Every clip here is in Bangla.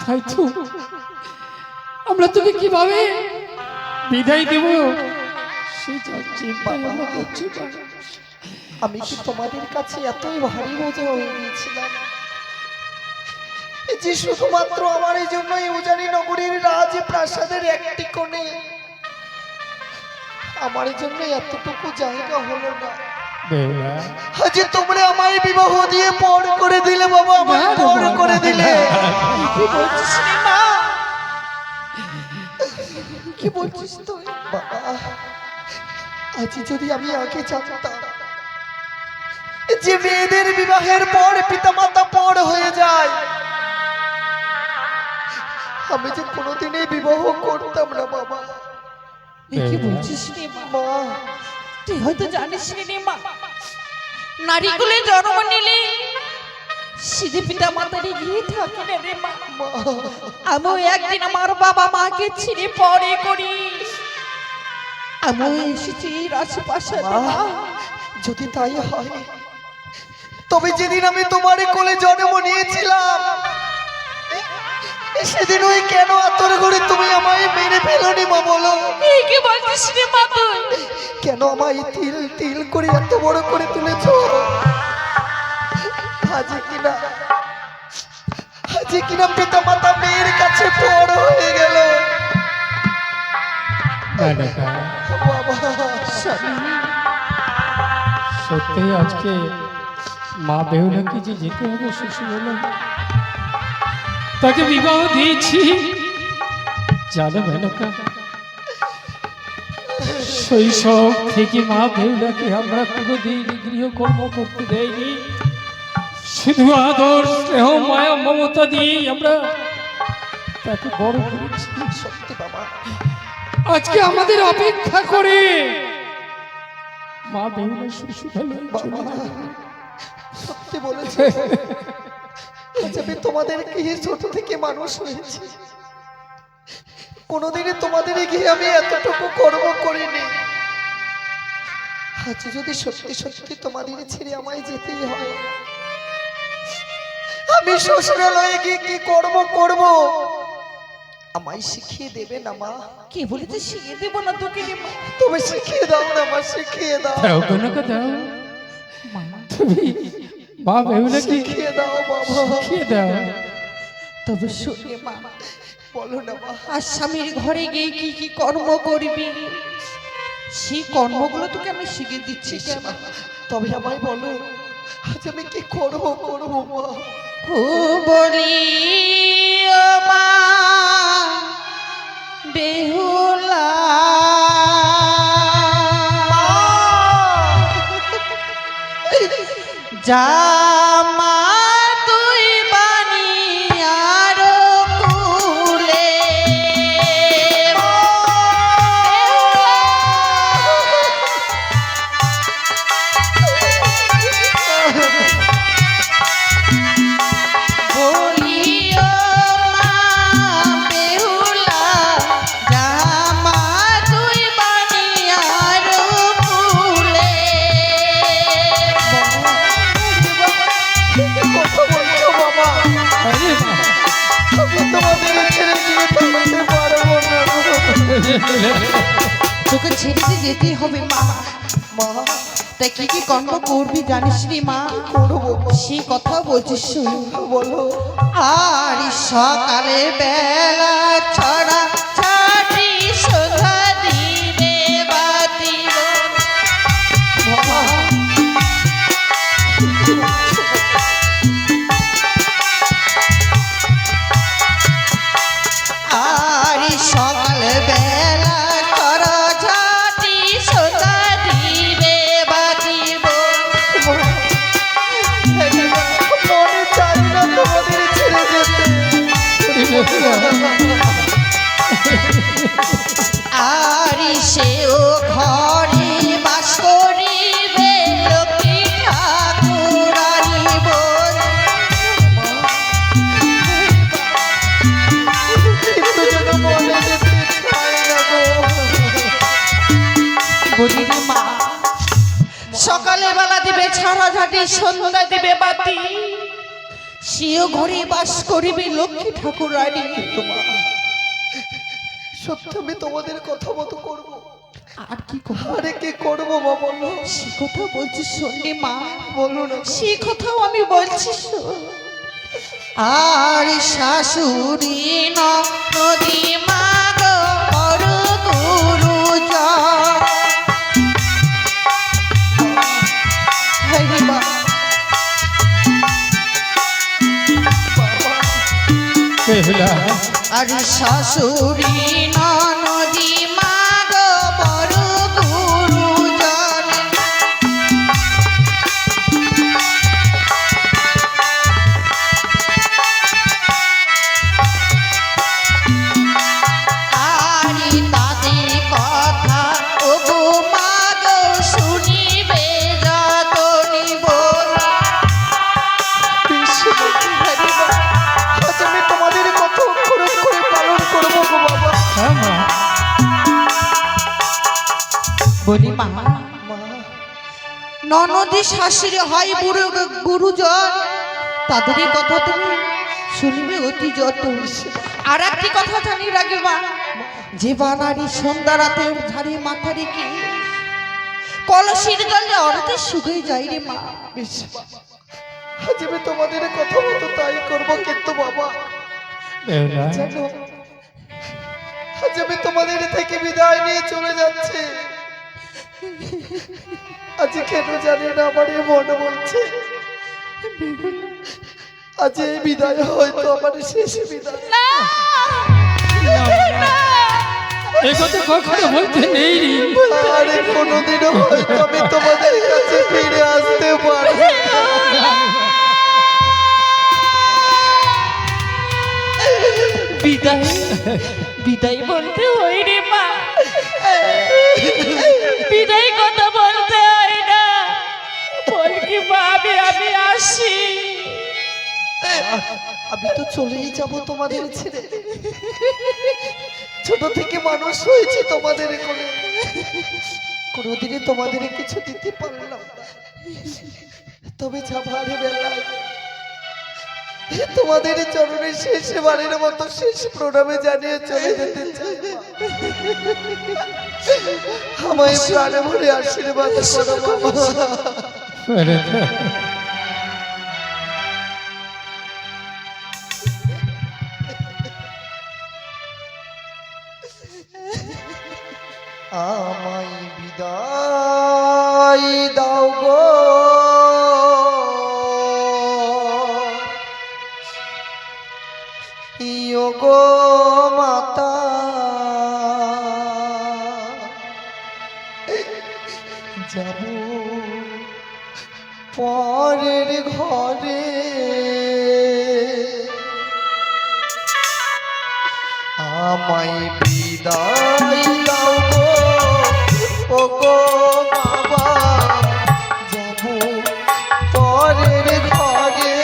তাই তো আমরা তোকে কিভাবে বিদায় দেব সেই চিন্তা আমরা করছি। আমি কি তোমাদের কাছে এতই ভারী বোঝা হয়ে গিয়েছিলাম যে শুধুমাত্র আমার এই জন্য এই উজানি নগরীর রাজ প্রাসাদের একটি কোণে আমার জন্য এতটুকু জায়গা হলো না? আজ তোমরা আমায় বিবাহ দিয়ে পর করে দিলে বাবা, আমায় পর করে দিলে। কি বলছিস রে মা? কি বলছিস তুই বাবা? আজ যদি আমি আগে জানতাম যে মেয়েদের বিবাহের পর পিতামাতা পর হয়ে যায়, আমি যে কোনোদিনই বিবাহ করতাম না বাবা। কি বলছিস রে মা? তুই হয়তো জানিস রে মা, নারী কুলে জন্ম নিলে সিধে পিতা মাতারি গিয়ে থাকে না রে মা। আমিও একদিন আমার বাবা মাকে ছেড়ে পরে করি আমিও এসেছি আশেপাশে। যদি তাই হয় তবে যেদিন আমি তোমার কোলে জন্ম নিয়েছিলাম সেদিন ওই কেন আতর করে তুমি আমায় মেরে ফেলোনি মা? বলো কি বলছিস রে মা তুই? কেন আমায় তিল তিল করে এত বড় করে তুলেছ? আজ কিনা পিতা মাতা মেয়ের কাছে বড় হয়ে গেল বাবা। সত্যি আজকে মা বেহুলাকে যে যেতে হবে শ্বশুর হলো, তাকে বিবাহ দিয়েছি। জানো মেনকা, শৈশব থেকে মা বেহুলাকে আমরা কোনোদিন গৃহকর্ম করতে দেয়নি। শুধু আদর স্নেহ মায়া মমতা দিয়েই আমরা তাকে বড় করেছি। সত্যি বাবা, আজকে আমাদের অপেক্ষা করে মা বেহুলা শ্বশুর হলো। সত্যি বলেছে। আমি তোমাদেরকে ছোট থেকে মানুষ হয়েছি, কোনোদিনই তোমাদের গিয়ে আমি এতটুকু কর্ম করিনি। আজ যদি সত্যি সত্যি তোমাদের ছেড়ে আমায় যেতেই হয়, আমি শ্বশুরালয়ে গিয়ে কি কর্ম করব আমায় শিখিয়ে দেবে না মা? কে বলেছে শিখিয়ে দেব না তোকে রে মা? তুমি শিখিয়ে দাও না মা, শিখিয়ে দাও। দাও মেনকা দাও, তুমি মা বেহুলাকে শিখিয়ে দাও বাবা, শিখিয়ে দাও। তবে শুনে মা, বলো না মা। আর স্বামীর ঘরে গিয়ে কি কি কর্ম করবি সেই কর্মগুলো তোকে আমি শিখিয়ে দিচ্ছি। তবে আমায় বলো আজ আমি কি করব মা? ও বলি ও মা বেহুলা, যা মা তুই বানিয়ার কুলে। কথা বলছো বাবা? আমি তোমাদের ছেড়ে দিয়ে থাকতে পারবো না। তোকে ছেড়ে দিয়ে যেতেই হবে মা। মা তাই কি কি কর্ম করবি জানিস রে মা? করবো সেই কথা বলছিস শোন। বলো। আর সকালে বেলা ছড়া ছাটি সন্ধ্যা দিনে বাতি বাবা আর সকাল বেলা ছড়া ছাটি সন্ধ্যা দিনে বাতিব। মনে চাই না তোমাদের ছেড়ে যেতে। আর সেও ঘরে বাস করিবে লক্ষ্মী ঠাকুরানী বোন। কিন্তু যেন মনে যেতে চাই না গো। বলি রে মা, সকালে বেলা দিবে ছড়া ঝাঁটি সন্ধ্যা দিবে বাতি, সেও ঘরে বাস করিবে লক্ষ্মী ঠাকুর রানী। সত্যি আমি তোমাদের কথা মতো করবো। আর কি করবো? আরে কি করবো মা বলো? সে কথা বলছিস শোনে মা, বলো না। সে কথাও আমি বলছি শোন। আর শাশুড়ি নদী মাগ বড় গুরুজন। হরি মা, বেহুলা আর শাশুড়ি নদী মাগ বড় গুরুজন। আরে তাদের কথা ওগো মাগ শুনিবে যতনি বলি। হরি মা, আজ আমি তোমাদের কথা অক্ষর অক্ষরে পালন করবো গো বাবা। হ্যাঁ মা, বলি মা, মা ননদী শাশুড়ি হয় বুড়ো গুরুজন, তাদেরই কথা তুমি শুনবে অতি যত। আর একটি কথা জানি রাখবা, যে বানারি সন্ধ্যা রাতে ঝাড়ি মাথা রেখে কলসির জলে অর্ধে শুকিয়ে যায় রে মা। বেশ, আজ আমি তোমাদের কথা মতো তাই করবো। কিন্তু বাবা বেহুলা জানো, আজ আমি তোমাদের থেকে বিদায় নিয়ে চলে যাচ্ছি। আজ কেন জানি না আমার এই মন বলছে আজ এই বিদায় হয়তো আমার শেষ বিদায়। এ কথা কখনো বলতে নেই রে। আরে কোনোদিনও হয়তো আমি তোমাদের কাছে ফিরে আসতে পারি। বিদায় বিদায় বলতে হয় রে মা, বিদায় কথা বলতে হয় না। বল কি মা, আমি আসি। আমি তো চলেই যাব তোমাদের ছেড়ে। ছোট থেকে মানুষ হয়েছি তোমাদের কোলে, কোনোদিনই তোমাদের কিছু দিতে পারলাম না। তবে যাবার বেলায় তোমাদের চরণে শেষবারের মতো শেষ প্রণামে জানিয়ে চলে যেতে চাই। আমায় প্রাণে ভরে আশীর্বাদ করো বাবা। আমায় বিদায় দাও গো ইয়ো গো মাতা, যাব পরের ঘরে। আমায় বিদায় দাও গো ও গো বাবা, যাব পরের ঘরে।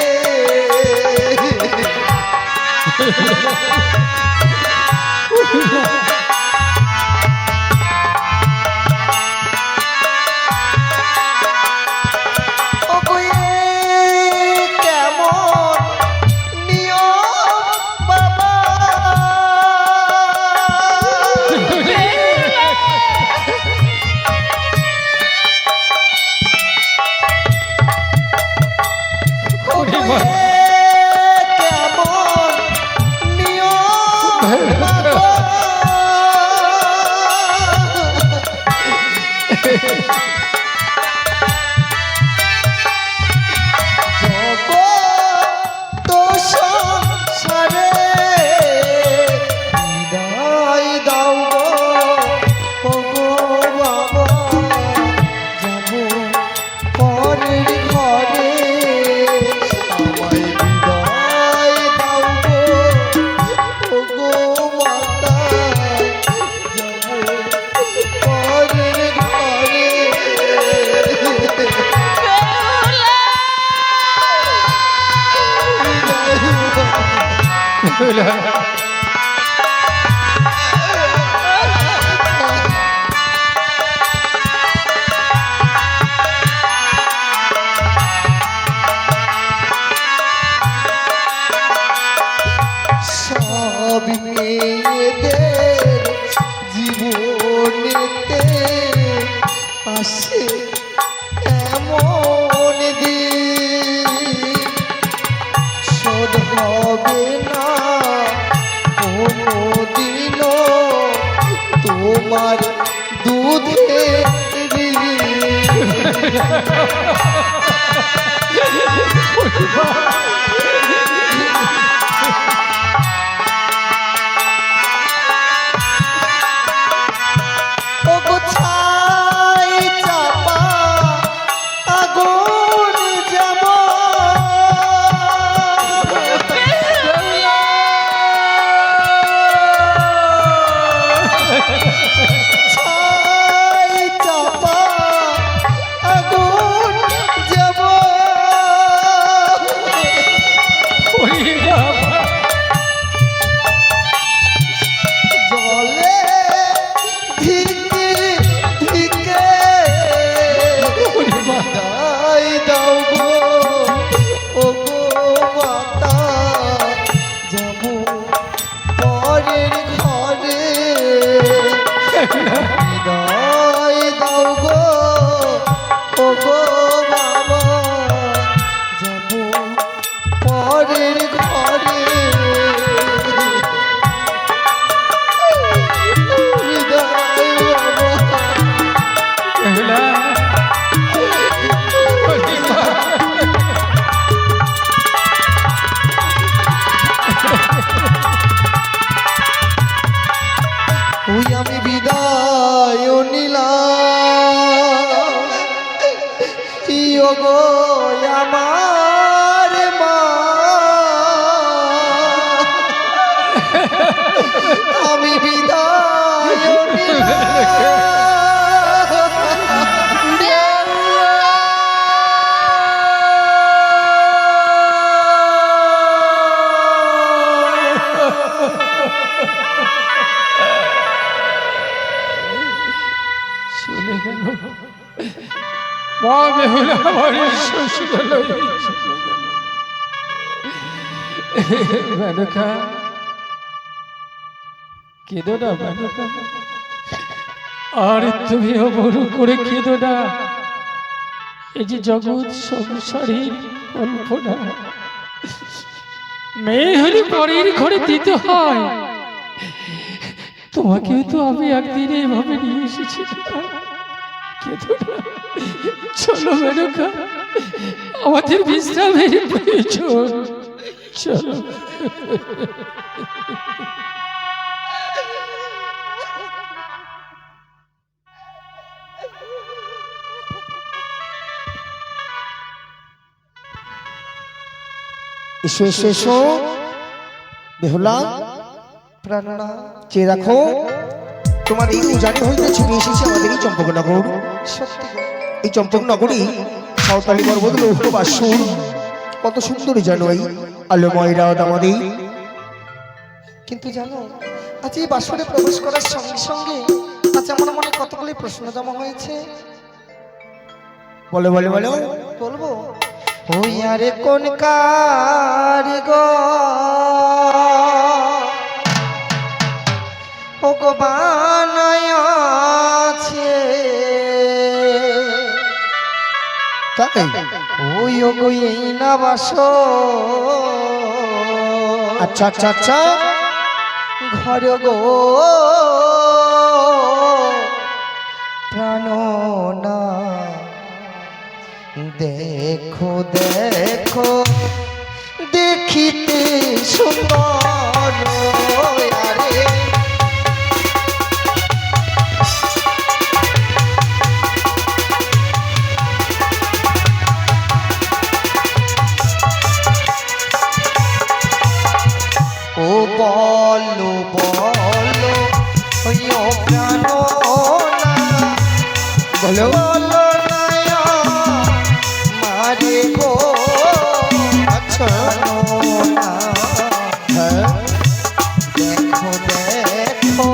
ও গো এ কেমন নিয়ম বাবা, ও গো এ কেমন নিয়ম বাবা। জগৎ সংসারে বিদায় দাও গো ও গো বাবা, যাব পরের ঘরে। আমায় বিদায় দাও গো ও গো মাতা, যাব পরের ঘরে। বেহুলা হবে না কোনোদিনও তোমার দুধে আমি বিদায় নিলাম গো আমার মা আমি বিদায় চলে গেল মা বেহুলা বাড়ির শ্বশুরালয় চলে গেল। মেনকা কেঁদো না মেনকা, আর তুমিও বড় করে কেঁদো না। এই যে জগৎ সংসারের কল্পনা, মেয়ে হলে পরের ঘরে দিতে হয়। তোমাকেও তো আমি একদিন এইভাবে নিয়ে এসেছি। চলো মেনকা, আমাদের বিশ্রামের প্রয়োজন। চলো। এসো এসো এসো বেহুলা, প্রাণনা চেয়ে রাখো। তোমার এই উজানি হইতে ছুটে এসেছি আমাদের এই চম্পকনগর। সত্যি এই চম্পকনগরী সাঁওতালি পর্বত লৌহ বাসুর কত সুন্দরী জানো এই আলোময় রাত আমাদের। কিন্তু জানো আজ এই বাসরে প্রবেশ করার সঙ্গে সঙ্গে আজ আমার মনে কতগুলি প্রশ্ন জমা হয়েছে। বলে বলে বলে বলবো। ওই আরে কোন কারিগর ওগো বানায় আছে, তাই ওই ওগো এই না বাস। আচ্ছা আচ্ছা আচ্ছা ঘর গো প্রাণনা দেখো দেখো দেখিতে সুন্দর আরে ও বলো বলো ওই প্রাণনা বলো মারে গো আচ্ছা দেখো দেখো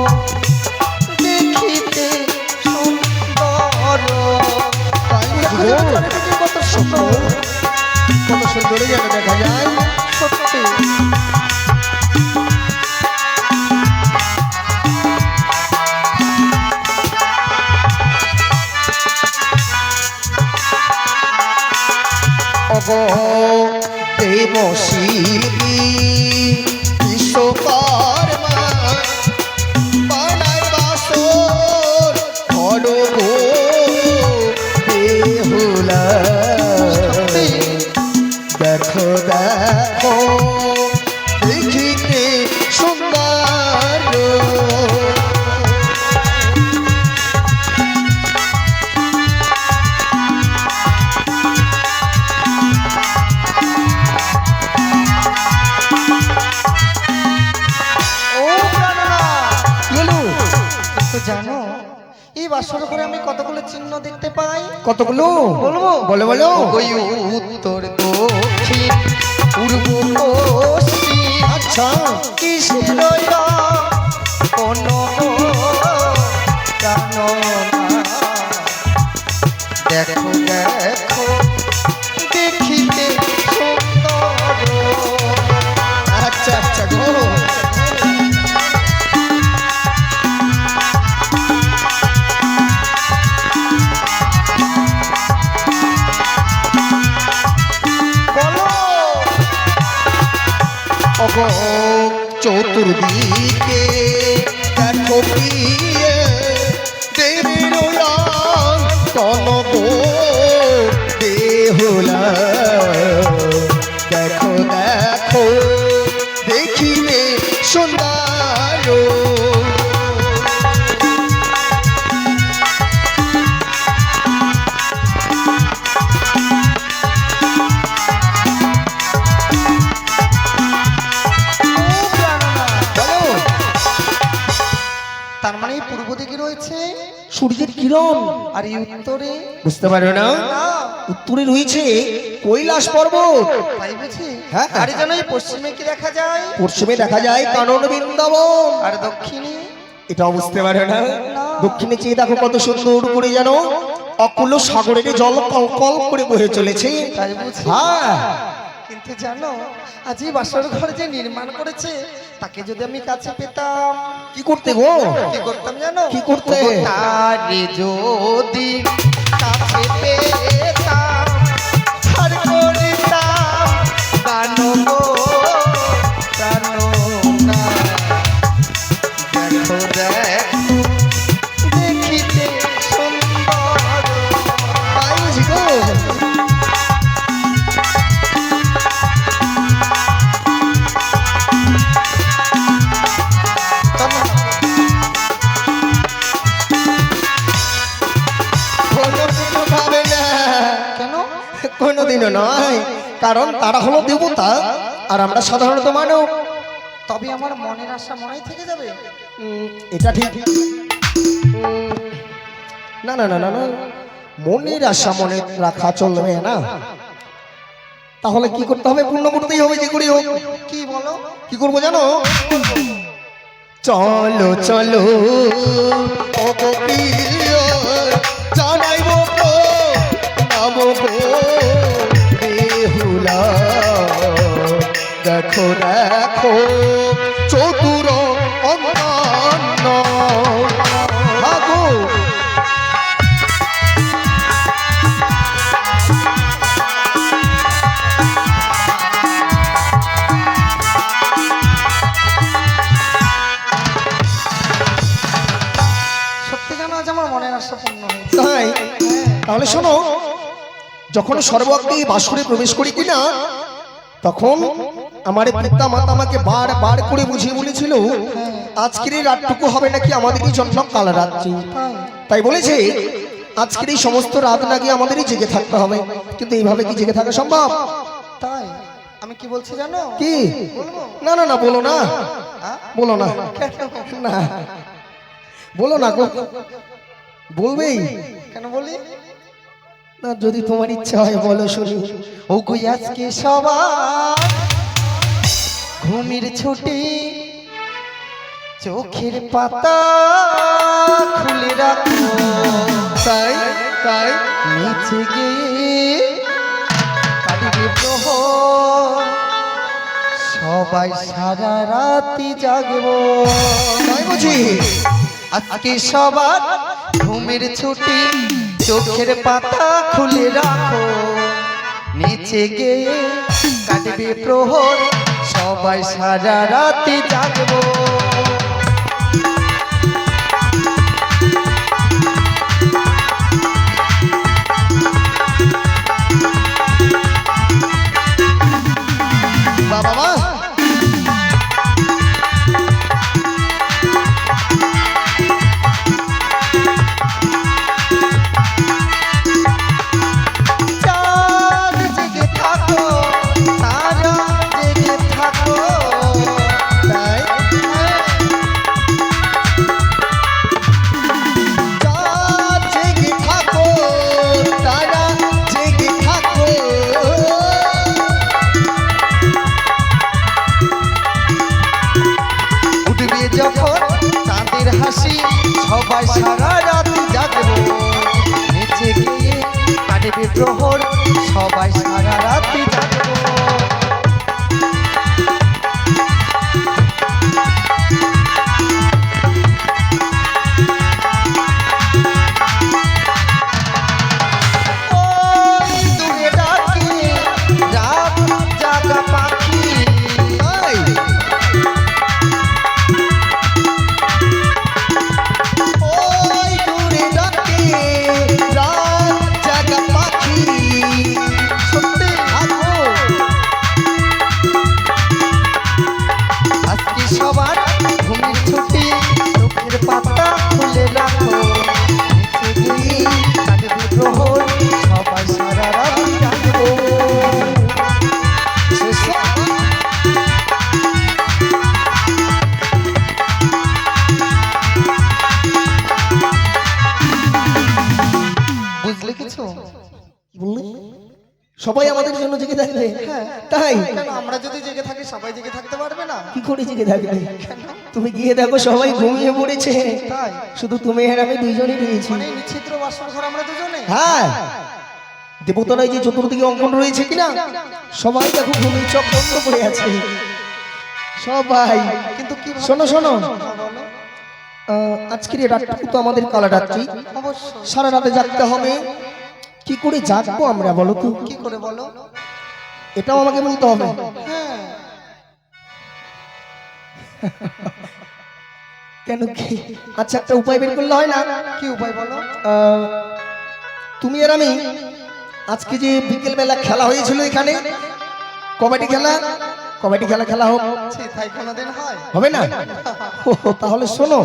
দেখিতে সুন্দর। কত সুন্দর কত সুন্দর যেন দেখা যায় সত্যি। দেবশিল্পী জানো এই বাসর ঘরে আমি কতগুলো চিহ্ন দেখতে পাই? কতগুলো বলবো? বলে বলো। ওই উত্তর দক্ষিণ পূর্ব পশ্চিম। আচ্ছা কিসের কোনো জানো না। দেখো দেখো দেখিতে সুন্দর। আচ্ছা আচ্ছা গো চতুর্দিকে দেখো পিয়ে দেবীর কনক দেহলা। দেখো দেখো দেখিলে সুন্দর। তার মানে পূর্ব দিকে রয়েছে সূর্যের কিরণ, আর এই উত্তরে বুঝতে পারবে না, উত্তরে রয়েছে কৈলাস পর্বত। তাই বুঝি? হ্যাঁ। আর যেন এই পশ্চিমে কি দেখা যায়? পশ্চিমে দেখা যায় কানন বৃন্দাবন। আর দক্ষিণে? এটা বুঝতে পারবে না। দক্ষিণে চেয়ে দেখো কত সুন্দর করে যেন অকুল সাগরের জল কলকল করে বয়ে চলেছে। তাই বুঝি? হ্যাঁ। কিন্তু জানো আজ এই বাসর ঘর যে নির্মাণ করেছে তাকে যদি আমি কাছে পেতাম। কি করতে গো? কি করতাম জানো? কি করতে? তারে যদি কাছে পেতাম আর করিতাম গানো গো গানো না। দেখো দেখো দেখিতে সুন্দর। পাইছি গো কোনোদিনও নয়, কারণ তারা হলো দেবতা আর আমরা সাধারণত মানব। তবে আমার মনের আশা মনে থেকে যাবে। এটা ঠিক না না না না না, মনের আশা মনে রাখা চলবে না। তাহলে কি করতে হবে? পূর্ণ করতেই হবে যে করি হোক। কি বলো? কি করবো জানো? চলো চলো ও গোপীয় জানাইব বেহুলা। দেখো দেখো চতুর অঙ্গন ভাগো। সত্যি জানো আজ আমার মনের আশা পূর্ণ হয়েছে। তাই? তাহলে শোনো, যখন সর্বগ্রে বাসরে প্রবেশ করি কিনা তখন আমার পিতা মাতা আমাকে বারবার করে বুঝিয়ে বলেছিল আজকের এই রাতটুকু হবে নাকি আমাদেরই জন্য কাল রাত্রি। তাই বলেছে আজকের এই সমস্ত রাত নাকি আমাদেরই জেগে থাকতে হবে। কিন্তু এইভাবে কি জেগে থাকা সম্ভব? তাই আমি কি বলছি জানো? কি? না না না বলো না, বলো না, না বলো না গো। বলবেই কেন? বলি না, যদি তোমার ইচ্ছা হয় বলো শুনি। ও গো আজকে সবার ঘুমের ছুটি, চোখের পাতা খুলে রাখো। তাই তাই নিচে গিয়ে কাটিবে প্রহর, সবাই সারা রাতি জাগবো। তাই বুঝি? আজকে সবার ঘুমের ছুটি, চোখের পাতা খুলে রাখো, নিচে গিয়ে কাটবে প্রহর, সবাই সারা রাতি জাগবো। বাবা প্রহর সবাই সারা রাত্রি জাগবো। ওই দূরে ডাকে রাত জাগা পাখি, ওই ওই দূরে ডাকে রাত জাগা পাখি। সত্যি আগো আজকে সবার ঘুমের ছুটি, চোখের পাতা খুলে রাখো, নিচে গিয়ে কাঁদবে প্রহর সবাই সারা রাত জাগবো। বুঝলে কিছু? বললে সবাই আমাদের জন্য জেগে থাকবে? তাই কেন আমরা যদি জেগে থাকি সবাই জেগে থাকতে পারবে না? কি করে জেগে থাকবে? তুমি গিয়ে দেখো সবাই ঘুমিয়ে পড়েছে, তাই শুধু তুমি আর আমি দুইজনই রয়েছি। মানে নিশ্চিদ্র বাসর ঘর আমরা দুজনে? হ্যাঁ, দেবতারাই যে চতুর্দিকে অঙ্কন রয়েছে কিনা, সবাই দেখো ঘুমিয়ে চোখ বন্ধ করে আছে সবাই। কিন্তু কি শোনো শোনো, বলো? আজকের এই রাতটুকু তো আমাদের কালা রাত্রি, অবশ্যই। সারা রাতে জাগতে হবে। কি করে জাগবো আমরা বলো তো? কি করে বলো? এটাও আমাকে বলতে হবে। হ্যাঁ, কেন কি? আচ্ছা, একটা উপায় বের করলে হয় না? কি উপায় বলো? তুমি আর আমি আজকে যে বিকেল বেলা খেলা হয়েছিল এখানে, কবাডি খেলা, কবাডি খেলা খেলা হোক, ছি, তাই কোনোদিন হয়? হবে না? তাহলে শোনো,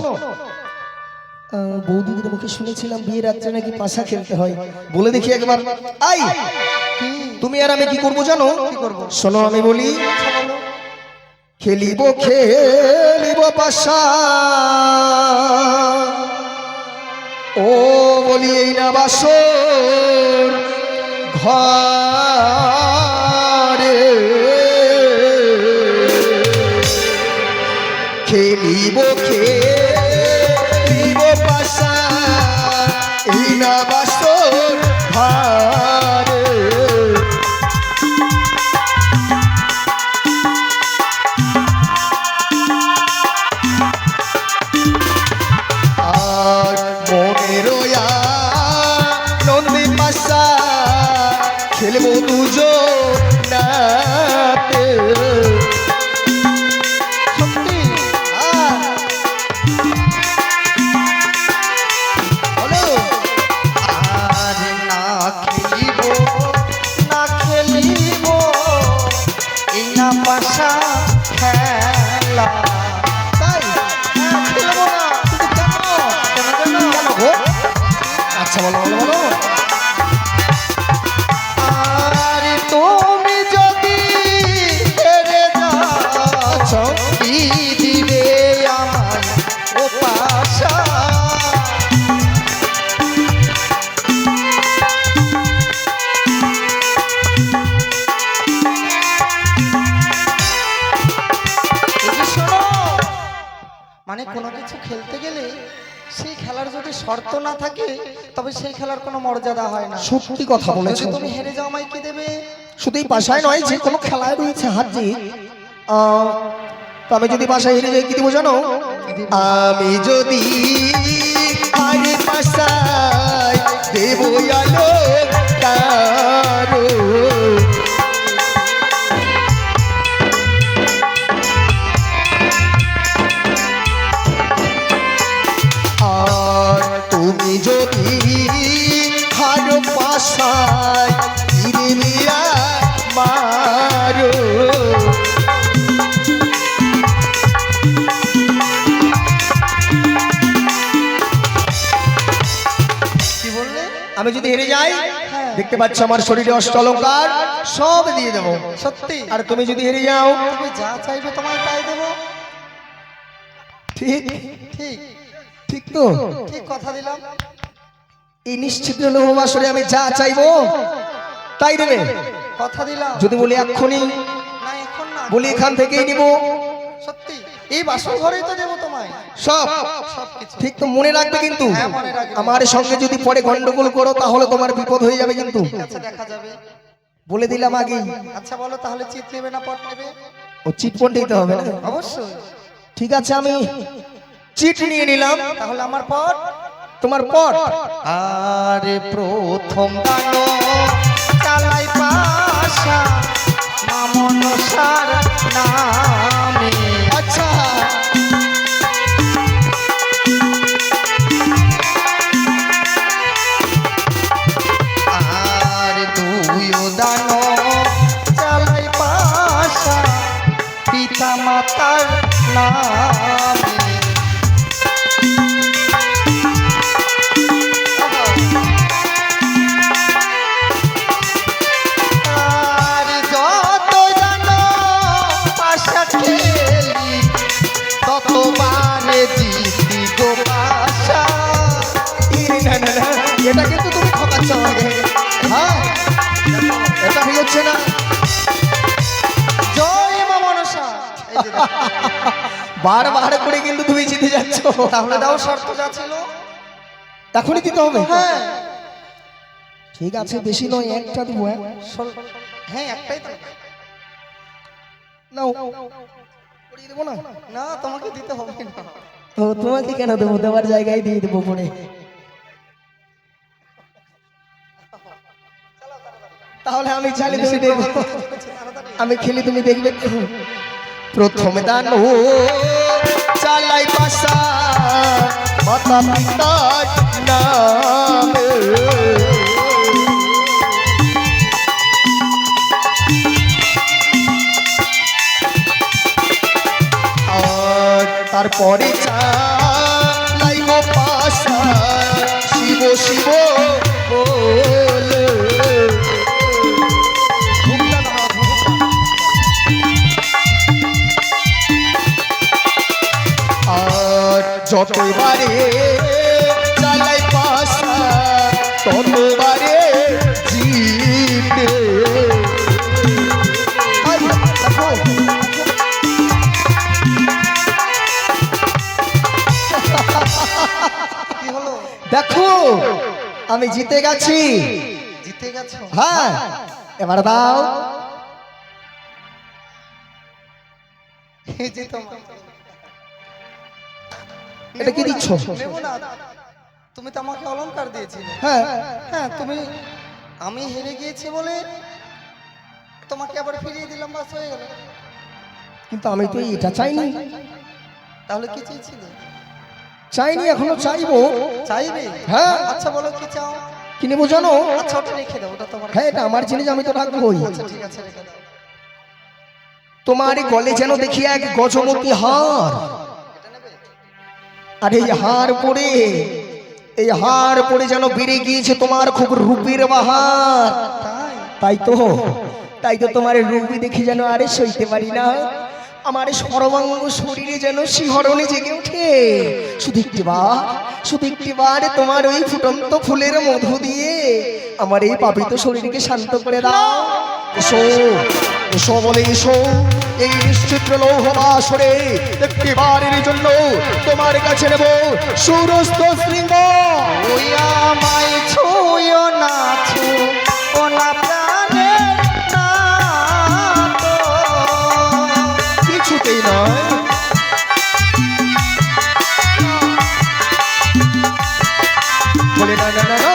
বৌদিদের মুখে শুনেছিলাম বিয়ের রাত্রে নাকি পাশা খেলতে হয়, বলে দেখি একবার। আই, কি তুমি আর আমি কি করবো জানো? কি করবো? শোনো আমি বলি, আচ্ছা বলো। খেলিব খেলিব পাশা, ও বলি এই না বাসর ঘরে, খেলিব খেলিব পাশা, এই না বাসর ঘরে। আর মনের নন্দী পাশা খেলবো দুজনাতে। সত্যি? বলো। আর না খেলিব না খেলিব এই না পাশা খেলা। তাই? হ্যাঁ, খেলবো না। কিন্তু কেন? কেন কেন? কেন গো? আচ্ছা বলো বলো বলো। আর তুমি যদি হেরে যাও আচ্ছা, কি দিবে আমার ও পাশা? এই যে শোনো, মানে কোনো কিছু খেলতে গেলে সেই খেলার যদি শর্ত না থাকে তবে সেই খেলার কোনো মর্যাদা হয় না। সত্যি কথা বলেছো। যদি তুমি হেরে যাও আমায় কি দেবে? শুধু এই পাশায় নয়, যে কোনো খেলায় রয়েছে হার জিত। তো আমি যদি পাশায় হেরে যাই কি দিব জানো? আমি যদি হারে পাশায় দেব আলো তারো। আর তুমি যদি হারো পাশায় হিরে দিয়া মারো। কি বললে? আমি যদি হেরে যাই, হ্যাঁ। দেখতে পাচ্ছ আমার শরীরে অষ্টলঙ্কার সব দিয়ে দেবো। সত্যি? আর তুমি যদি হেরে যাও, তুমি যা চাইবে তোমায় তাই দেবো। ঠিক ঠিক ঠিক তো? ঠিক কথা দিলাম। এই নিশ্চিত লোহবাসরে আমি যা চাইবো তাই দেবে। কথা দিলাম। যদি বলি এক্ষুনি, না এখন না, বলি এখান থেকেই নিব, সত্যি এই বাসর ঘরেই তো দেবো তোমায় সব সবকিছু। ঠিক তো মনে রাখবে কিন্তু হ্যাঁ, মনে রাখবে। আমার সঙ্গে যদি পরে গন্ডগোল করো তাহলে তোমার বিপদ হয়ে যাবে কিন্তু ঠিক আছে, দেখা যাবে। বলে দিলাম আগেই। আচ্ছা বলো তাহলে চিট নেবে না পট নেবে? ও চিট ফোন নিতে হবে না? অবশ্যই। ঠিক আছে, আমি চিট নিয়ে নিলাম। তাহলে আমার পট। তোমার পট আরে প্রথম গানো চালাই পাশা মামন সার নামে। আচ্ছা আর দুই দানো চালাই পাশা পিতা মাতার নামে। আর যত জানো পাশা খেলি ততবারে জিতি গো পাশা। না না না, এটা কিন্তু তুমি ঠকাচ্ছ আমাকে। হ্যাঁ, এটা ঠিক হচ্ছে না। জয় মা মনসা। এই যে দেখো। বারবার করে কিন্তু তুমি জিতে যাচ্ছ। তাহলে দাও শর্ত যা ছিল। এখনই দিতে হবে? হ্যাঁ ঠিক আছে, বেশি নয়, একটা দিব। হ্যাঁ একটাই তো। নাও, করিয়ে দেবো না? না তোমাকে দিতে হবে না। ও, তোমাকে কেন দেবো? দেওয়ার জায়গায় দিয়ে দেবো পরে। তাহলে আমি চালি, তুমি দেখো। আমি খেলি, তুমি দেখবে। প্রথমে দান ও চালাই পাশা মাতা পিতার নামে। আর তারপরে চালাই গো পাশা শিব শিব বলে। ঘুমটা না, ঘুমটা। আর যতবারে চালাই পাশা ততবারে জিতে। আই, দেখো। কি হলো? দেখো, আমি জিতে গেছি। জিতে গেছো? হ্যাঁ, এবার দাও। এই যে তোমার। এটা কি দিচ্ছ? নেবো না। তুমি তো আমাকে অলংকার দিয়েছিলে। হ্যাঁ, হ্যাঁ তুমি, আমি হেরে গিয়েছি বলে তোমাকে আবার ফিরিয়ে দিলাম, বাস হয়ে গেল। কিন্তু আমি তো এটা চাইনি। তাহলে কি চেয়েছিলে? চাইনি, এখনো চাইবো। চাইবে? হ্যাঁ। আচ্ছা বলো কি চাও? কি নেবো জানো? আচ্ছা ওটা রেখে দাও, ওটা তোমার। হ্যাঁ, এটা আমার জিনিস, আমি তো রাখবোই। আচ্ছা ঠিক আছে, রেখে দাও। তোমার গলে যেন দেখি এক গজমতি হার। আর এই হার পরে যেন বেড়ে গিয়েছে তোমার খুব রূপের বাহার। তাই? তাই তো তোমার রূপী দেখি যেন আরে সইতে পারি না। আমার সর্বাঙ্গ শরীরে যেন শিহরণে জেগে ওঠে। শুধু একটিবার তোমার ওই ফুটন্ত ফুলের মধু দিয়ে আমার এই পাপিত শরীরকে শান্ত করে দাও। এসো, এসো বলে এসো, এই নিশ্চিত্র লৌহ বাসরে একটিবারের জন্য তোমার কাছে নেব সুরস্থ শৃঙ্গ। ওই আমায় ছুঁয়ো না, ছুঁয়ো না প্রাণে না তো। কিছুতেই নয়। বলে না না না না।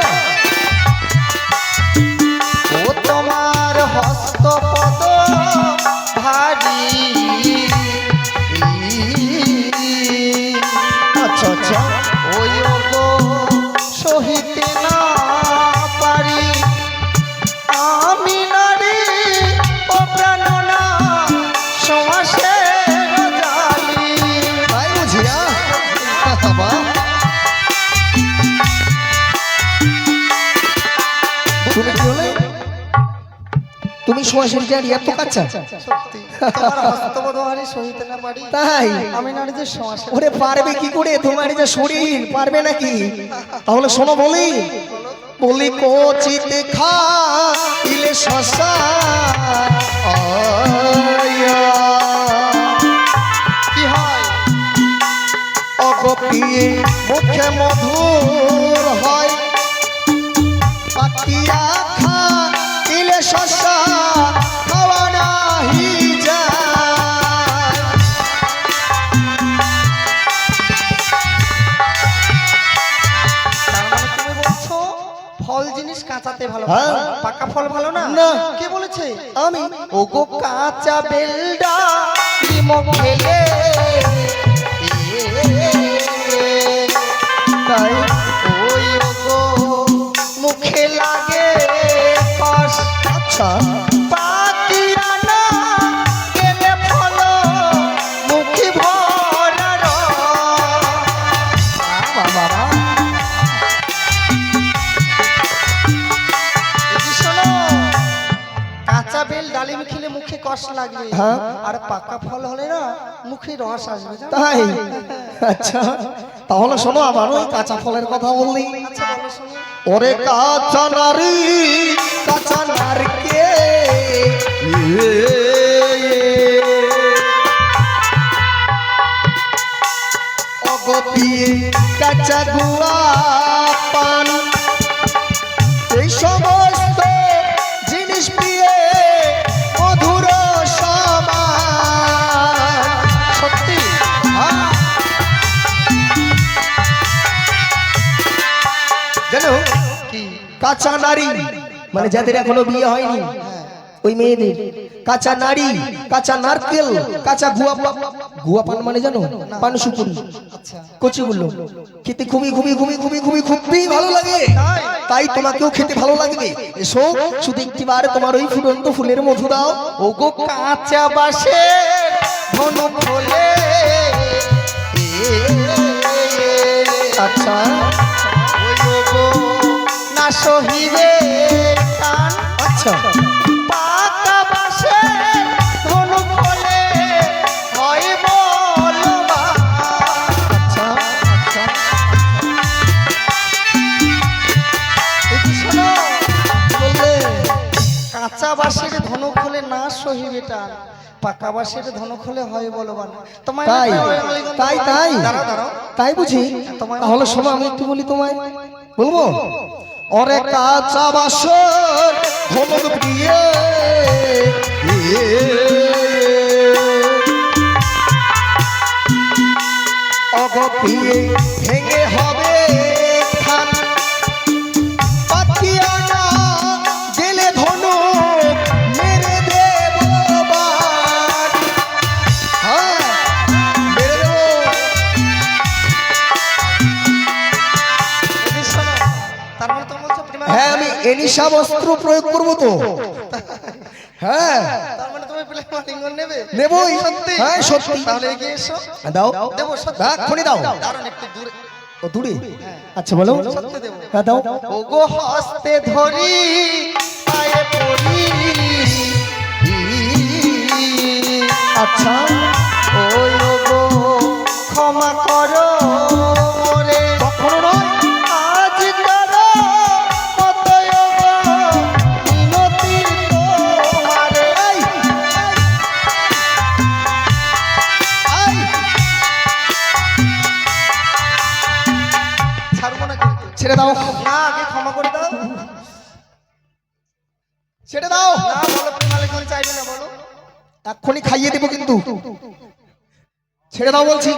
ও তোমার হস্তপদ ভারী। আচ্ছা আচ্ছা, ওই গো সহিতে না পারি আমি নারী ও প্রাণনা সমাসের জালি। তাই বুঝিয়া বাবা। তুমি কি হলে? তুমি সোয়াশের জারি এত কাঁচা? সত্যি তোমার হস্তপদ ভারী সহিতে না পারি তাই? আমি নারীদের সমাসের। ওরে পারবে কি করে? তোমার যে শরীর পারবে নাকি? তাহলে শোনো, বলি কচিতে খাইলে শশা কি হয়? অগপিয়ে মুখে মধুর হয় পাতিয়া খা দিলে শস্যা খাওয়া নাহি যায়। তার মানে তুমি বলছো ফল জিনিস কাঁচাতে ভালো, হ্যাঁ। পাকা ফল ভালো না? না। কে বলেছে? আমি ওগো কাঁচা বেলডা লিমো খেলে তাই ওই ওগো মুখে লাগে কষ আচ্ছা পাতিয়া না গেলে ফল মুখে ভরা বাবা শোনো, কাঁচা বেল ডালিম খেলে মুখে কষ লাগবে, হ্যাঁ। আর পাকা ফল হলে না মুখে রস আসবে, জানো? তাই আচ্ছা তাহলে শোনো আবার ওই কাঁচা ফলের কথা বললি। আচ্ছা বলো শুনি। ওরে কাঁচা নারী কাঁচা নারকে অগপিয়ে কাঁচা গুয়া পান এই সমস্ত জিনিস পিয়ে মধুর সমান। সত্যি হ্যাঁ। জানো কি? কাঁচা নারী মানে যাদের এখনো বিয়ে হয়নি ওই মেয়েদের কাঁচা নারী কাঁচা নারকেল কাঁচা গুয়া পান মানে জানো পান সুপুরি আচ্ছা কচিগুলো খেতে খুবই খুবই খুবই খুবই খুবই খুবই ভালো লাগে। তাই তোমাকেও খেতে ভালো লাগবে। এসো শুধু একটিবার তোমার ওই ফুটন্ত ফুলের মধু দাও। ওগো কাঁচা বাসে ধনু খোলে আচ্ছা ওই ওগো না সহিবে টান আচ্ছা পাকা বাসে ধনু খোলে হয় বলবান। আচ্ছা আচ্ছা দেখি শোনো, বললে কাঁচা বাঁশের ধনু খোলে না সহিবে টান, পাকা বাঁশের ধনু খোলে হয় বলবান। তোমায় তাই তাই তাই দাঁড়াও দাঁড়াও, তাই বুঝি তাহলে শোনো আমি একটু বলি তোমায় বলবো ওরে কাঁচা বাসর ধমক দিয়ে অগপিয়ে ভেঙে হবে খান পাতিয়া না গেলে ধনু মেরে দেব বান। হ্যাঁ মেরে দেবো। দেখি শোনো, তার মানে তুমি বলছো প্রেমে হ্যাঁ আমি এনিশা বস্ত্র প্রয়োগ করবো তো। হ্যাঁ তার মানে তুমি প্রেমে আলিঙ্গন নেবে? নেবই। সত্যি? হ্যাঁ সত্যি। তাহলে এগিয়ে এসো। দাও দেবো সত্যি। এক্ষুনি দাও। দাঁড়ান একটু দূরে। ও দূরে আচ্ছা বলো সত্যি দেবো। হ্যাঁ দাও ওগো হস্তে ধরি পায়ে পড়ি আচ্ছা ওই ওগো ক্ষমা করো মোরে কখনো নয় আজ করো কত ওগো মিনতি তোমারে। এই, এই, ছাড়বো না কিন্তু। ছেড়ে দাও না আগে ক্ষমা করে দাও। ছেড়ে দাও না বলো প্রেম আলিঙ্গন চাইবে না বলো। এক্ষুনি খাইয়ে দেবো কিন্তু ছেড়ে দাও বলছি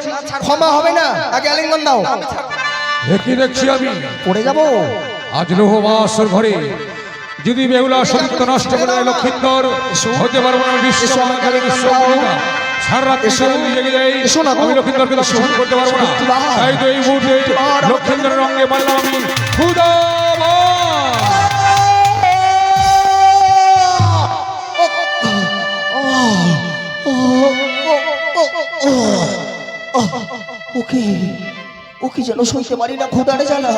ক্ষমা হবে না আগে আলিঙ্গন দাও আমি ছাড়বো না। একই দেখছি আমি পড়ে যাবো আজ লোহ মাসর ঘরে যদি বেহুলা সত্য নষ্ট করে দেয় লক্ষিন্দর হতে পারবো না বিশ্ব আমাকে বিশ্ব মহিমা। সারা রাত জেগে যাই এসো না গো। আমি লক্ষিন্দরকে দর্শন করতে পারবো না। তাই তো এই মুহূর্তে লক্ষিন্দরের রঙে মারলাম আমি খুদাবাদ। ওকে ওকে যেন সইতে পারি না ক্ষুদারে জ্বালা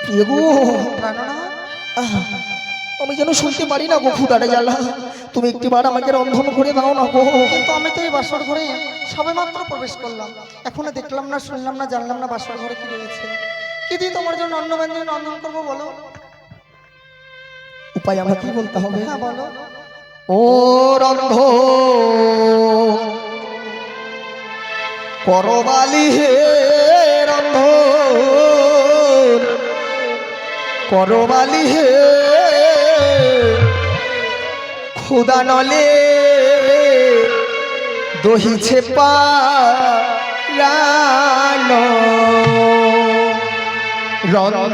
প্রিয় গো আহ, আমি যেন সইতে পারি না গো ক্ষুদারে জ্বালা তুমি একটিবার আমাকে রন্ধন করে দাও না গো কিন্তু আমি তো এই বাসর ঘরে সবে মাত্র প্রবেশ করলাম, এখনো দেখলাম না, শুনলাম না, জানলাম না বাসর ঘরে কি রয়েছে। কি দিয়ে তোমার জন্য অন্ন ব্যঞ্জন রন্ধন করবো বলো? উপায় আমাকে বলতে হবে হ্যাঁ বলো। ও রন্ধ করবালি হে রন্ধন করবালি হে খুদা নলে দহিছে পারানো রন্ধন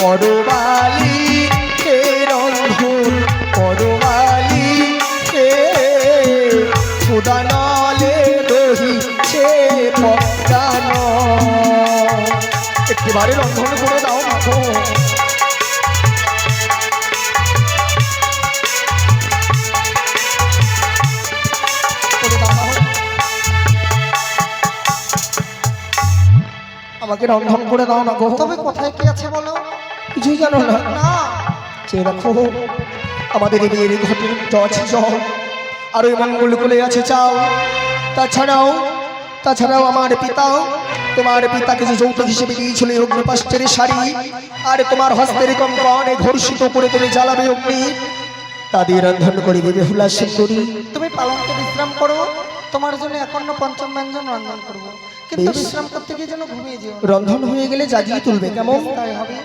করবালি হে রন্ধন করবালি হে খুদা নলে দহিছে পারানো একেবারে রন্ধন করে দাও মাখো আমাকে রন্ধন করে দাও না গো। তবে কোথায় কি আছে বলো? কিছুই জানো না? না। চেয়ে রাখো আমাদের এই বিয়ের ঘটের আছে জল আর ওই মঙ্গল কুলে আছে চাও। তাছাড়াও আমার পিতা তোমার পিতাকে যে যৌতুক হিসেবে দিয়েছিল অগ্নিপাশ্চের শাড়ি আর তোমার হস্তের কঙ্কণে ঘর্ষিত করে তুমি জ্বালাবে অগ্নি তাদের রন্ধন করিবে বেহুলা সুন্দরী। তুমি পালনকে বিশ্রাম করো, তোমার জন্য এখন পঞ্চম ব্যঞ্জন রন্ধন করবো, কিন্তু বেশ। বিশ্রাম করতে গিয়ে যেন ঘুমিয়ে যেও। রন্ধন হয়ে গেলে জাগিয়ে তুলবে কেমন? তাই হবে।